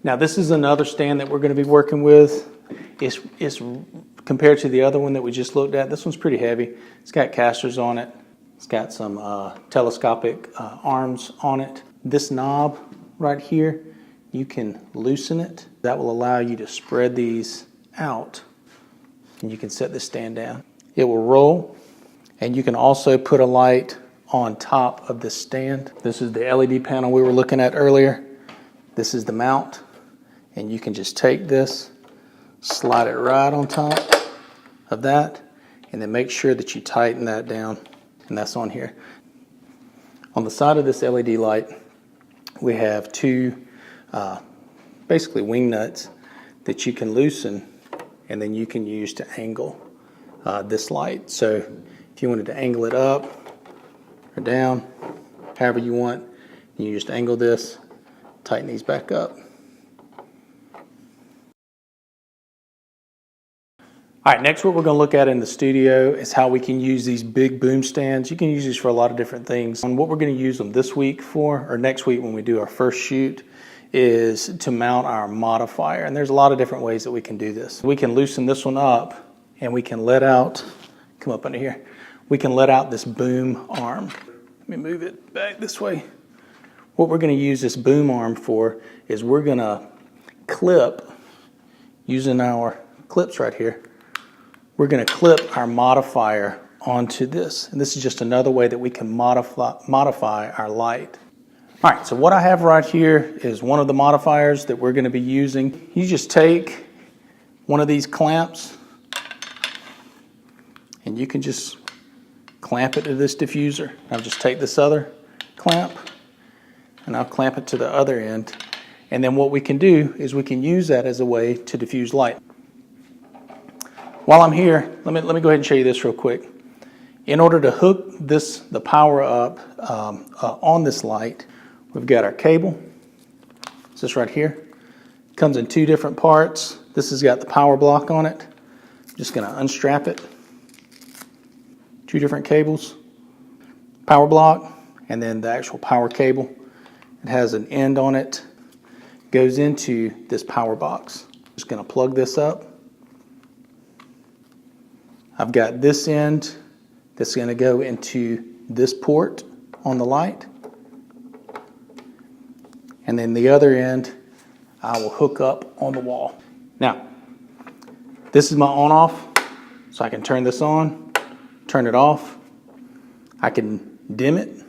Now this is another stand that we're going to be working with. It's compared to the other one that we just looked at, this one's pretty heavy. It's got casters on it. It's got some telescopic arms on it. This knob right here, you can loosen it. That will allow you to spread these out, and you can set this stand down. It will roll, and you can also put a light on top of this stand. This is the LED panel we were looking at earlier. This is the mount, and you can just take this, slide it right on top of that, and then make sure that you tighten that down, and that's on here. On the side of this LED light, we have two basically wing nuts that you can loosen, and then you can use to angle this light. So if you wanted to angle it up or down, however you want, you just angle this, tighten these back up. All right, next what we're going to look at in the studio is how we can use these big boom stands. You can use these for a lot of different things. And what we're going to use them this week for, or next week when we do our first shoot, is to mount our modifier. And there's a lot of different ways that we can do this. We can loosen this one up, and we can let out, come up under here, we can let out this boom arm. Let me move it back this way. What we're going to use this boom arm for is we're going to clip, using our clips right here, we're going to clip our modifier onto this. And this is just another way that we can modify our light. All right, so what I have right here is one of the modifiers that we're going to be using. You just take one of these clamps, and you can just clamp it to this diffuser. I'll just take this other clamp, and I'll clamp it to the other end. And then what we can do is we can use that as a way to diffuse light. While I'm here, let me go ahead and show you this real quick. In order to hook the power up on this light, we've got our cable. It's this right here. It comes in two different parts. This has got the power block on it. I'm just going to unstrap it. Two different cables, power block, and then the actual power cable. It has an end on it. Goes into this power box. Just going to plug this up. I've got this end that's going to go into this port on the light. And then the other end I will hook up on the wall. Now, this is my on-off, so I can turn this on, turn it off. I can dim it,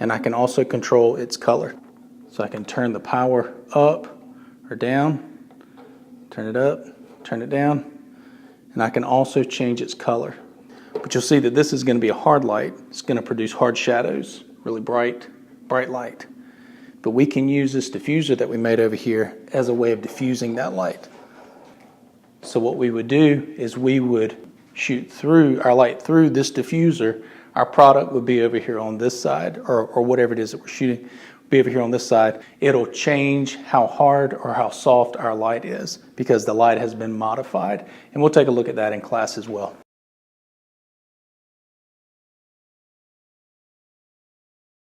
and I can also control its color. So I can turn the power up or down, turn it up, turn it down, and I can also change its color. But you'll see that this is going to be a hard light. It's going to produce hard shadows, really bright light. But we can use this diffuser that we made over here as a way of diffusing that light. So what we would do is we would shoot through our light through this diffuser. Our product would be over here on this side, or whatever it is that we're shooting, be over here on this side. It'll change how hard or how soft our light is because the light has been modified. And we'll take a look at that in class as well.